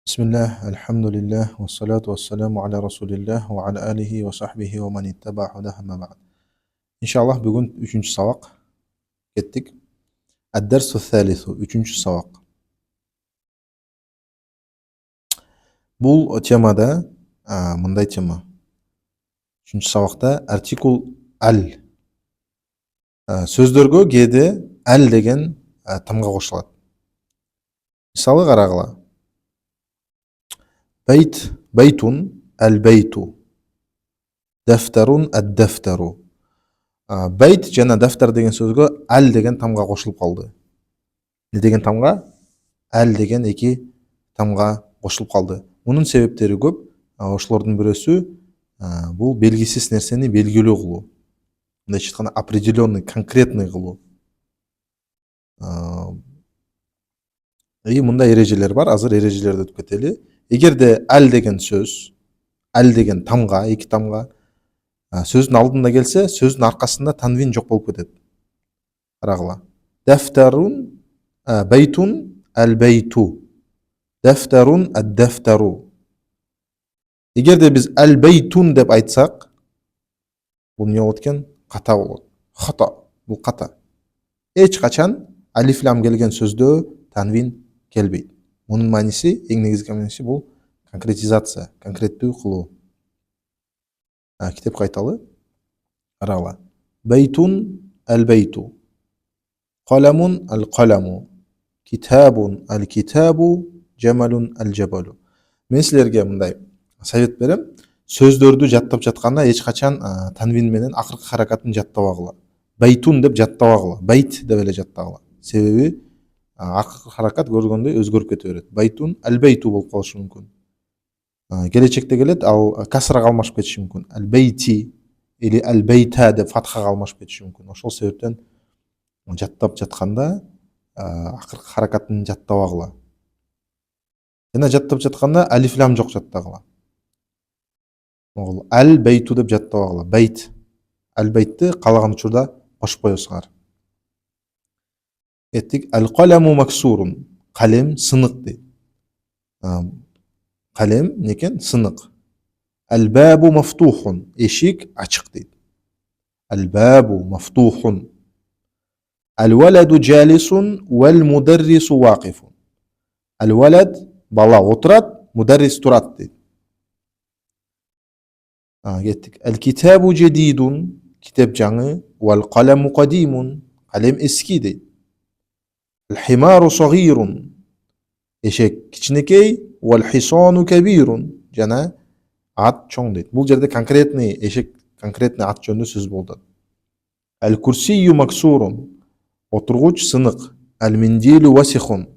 بسم الله الحمد لله والصلاة والسلام على رسول الله وعلى آله وصحبه ومن اتبع هداه أما بعد. إن شاء الله بugün 3. sabak kettik. الدرس الثالث 3. sabak. Бұл темада мындай тема. 3. sabakта артикул ал. Сөздерге кээде ал деген тамга кошулат. Мисалы карагыла. Бейт, бейтун, ал-бейту. Дафтарун, ад-дафтару. Бейт жана дафтар деген сөзгө ал деген тамга кошулуп калды. Не деген тамга? Ал деген эки тамга кошулуп калды. Мунун себептери көп. Ошолордун бирөөсү бул белгисиз нерсени белгилөө кылуу. Мындайча айтканда определенный, конкретный кылуу. И мындай эрежелер бар. Азыр эрежелерди өтүп кетели. Эгерде ал деген сөз, ал деген тамга, эки тамга сөздүн алдында келсе, сөздүн аркасында танвин жок болуп кетет. Карагыла. Дафтарун, бейтун, ал-бейту. Дафтарун, ад-дафтару. Эгерде биз ал-бейтун деп айтсак, бул эмне болот экен? Ката болот. Хата. Бул ката. Эч качан алиф лам келген сөздө танвин келбейт. Мунун мааниси, эң негизги мааниси бул конкретизация, конкреттүү кылуу. Китеп кайталы. Карагыла. Бейтун, ал-бейту. Qalamun, al-qalamu. Kitabun, al-kitabu. Jamalun, al-jabalu. Мен силерге мындай совет берем. Сөздөрдү жаттап жатканда эч качан танвин менен акыркы харакатын жаттабагыла. Бейтун деп жаттабагыла. Бейт деп эле жаттагыла. Себеби акыркы харакат көргөндөй өзгөрүп кете берет. Бейтун, ал-бейту болуп калышы мүмкүн. Келечекте келет, ал касрага алмашып кетиши мүмкүн. Ал-бейти или ал-бейта деп фатхага алмашып кетиши мүмкүн. Ошол себептен жаттап жатканда акыркы харакатын жаттабагыла. Жана жаттап жатканда алиф лам жок жаттагыла. Ал-бейту деп жаттабагыла. Бейт. Ал-бейтти каалаган учурда кошуп коесуңар. Эттик. Ал-qalamу максурун. Калем сынык дейт. Калем некен? Сынык. Ал-бабу мафтухун. Эшик ачык дейт. Ал-бабу мафтухун. Ал-валаду жалисун вал мударрису вақифун. Ал-валад бала отурат, мударрис турат дейт. Кеттик. Ал-китабу жадидун. Китеп жаңы. Вал қаламу қадимун. Калем эски дейт. Ал-химару сагирун. Эшек кичинекей. Вал хисану кабирун. Жана ат чоң дейт. Бул жерде конкретный эшек, конкретный ат жөнүндө сөз болду. Ал-курсию максурун. Отургуч сынык. Ал-миндилу васихун.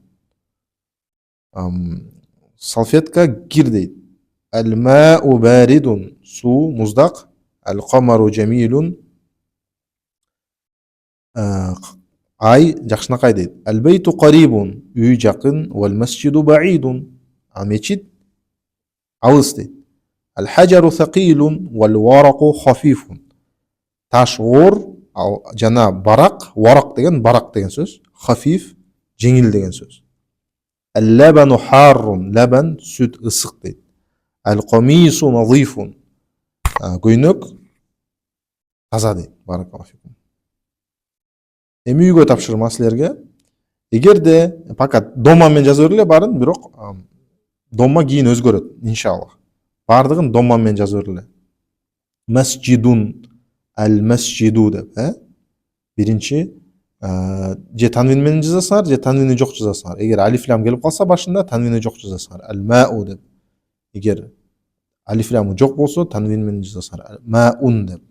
Салфетка кир дейт. Ал-мау баридун. Су муздак. Ал-камару жамилун. Ай жакшынакай дейт. Ал-бейту карибун. Үй жакын. Вал-масжиду баидун. Мечит алыс дейт. Ал-хаджару сакилун. Вал-вараку хафифун. Таш оор, жана барак, варак деген барак деген сөз. Хафиф, жеңил деген сөз. Ал-лабану харрун. Лабан сүт ысык дейт. Ал-камису надифун. Көйнөк таза дейт. Баракаллаху фикум. Эми үйгө тапшырма силерге. Эгерде пока дома менен жаза бергиле баарын, бирок дома кийин өзгөрөт, иншаллах. Бардыгын дома менен жаза бергиле. Масжидун, ал-масжиду деп, биринчи же танвин менен жазасыңар, же танвини жок жазасыңар. Эгер алиф лам келип калса башында, танвини жок жазасыңар. Ал-мау деп. Эгер алиф ламы жок болсо, танвин менен жазасыңар. Маун деп.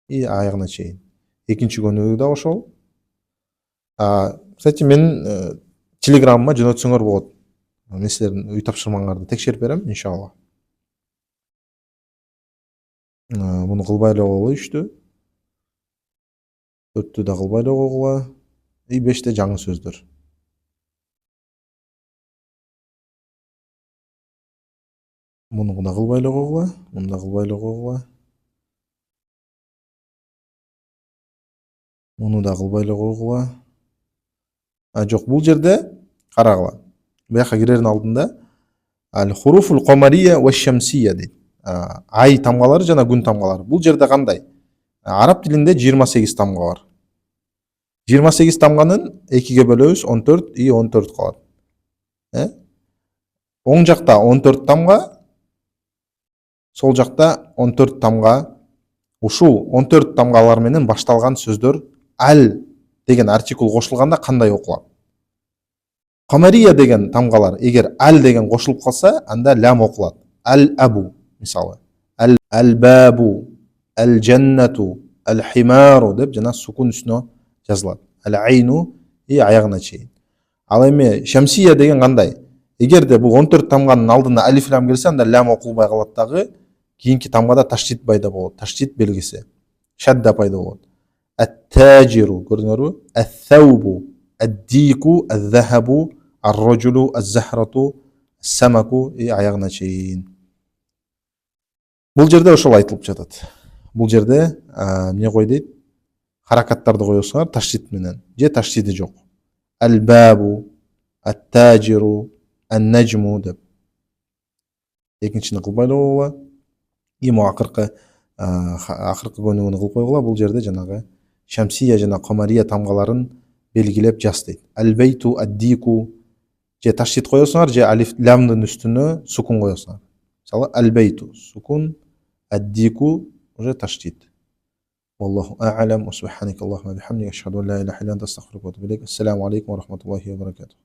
И аягына чейин. Экинчи көнүгү да ошол. Кстати, мен телеграмма жөнөтсөңөр болот. Мен силердин үй тапшырмаңарды текшерип берем, иншаллах. Муну кылбай эле койгула 3тү. 4тү да кылбай эле койгула. И 5те жаңы сөздөр. Муну да кылбай эле койгула. Муну да кылбай эле койгула. Муну да кылбай эле койгула. Жок, бул жерде карагыла. Бияка кирердин алдында ал хуруфул комария ва шамсия дейт. Ай тамгалары жана күн тамгалары. Бул жерде кандай? Араб тилинде 28 тамга бар. 28 тамганын 2-ге бөлөбүз, 14 и 14 калат. Оң жакта 14 тамга, сол жакта 14 тамга. Ушул 14 тамгалар менен башталган сөздөр ал деген артикул кошулганда кандай окулат? Камария деген тамгалар эгер ал деген кошулуп калса, анда лям окулат. Ал-абу мисалы. Ал-бабу, ал-джаннату, ал-химару деп жана сукун үстүнө жазылат. Ал-айну и аягына чейин. Ал эми шамсия деген кандай? Эгерде бул 14 тамганын алдына алиф лам келсе, анда лям окулбай калат дагы. Кийинки тамгада таштит пайда болот. Таштит белгиси. Шадда пайда болот. Ат-таджиру, көрдүңөрбү? Ат-таубу, ад-дику, ад-захабу, ар-раджулу, az-захрату, as-самаку и аягына чейин. Бул жерде ошол айтылып жатат. Бул жерде эмне кой дейт? Харакаттарды коесуңар таштит менен. Же таштити жок. Ал-бабу, ат-таджиру, ан-наджму деп. Экинчини кылбай эле койгула. Эми акыркы көнүгүүнү кылып койгула. Бул жерде жанагы шамсия жана камария тамгаларын белгилеп жаз дейт. Ал-бейту, ад-дику же таштит коесуңар, же алиф лямдын үстүнө сукун коесуңар. Мисалы ал-бейту сукун, ад-дику уже таштит. Wallahu a'lam wa subhanaka Allahumma bihamdika ashhadu an la ilaha illa anta astaghfiruka wa atubu ilaik. Assalamu alaikum wa rahmatullahi wa barakatuh.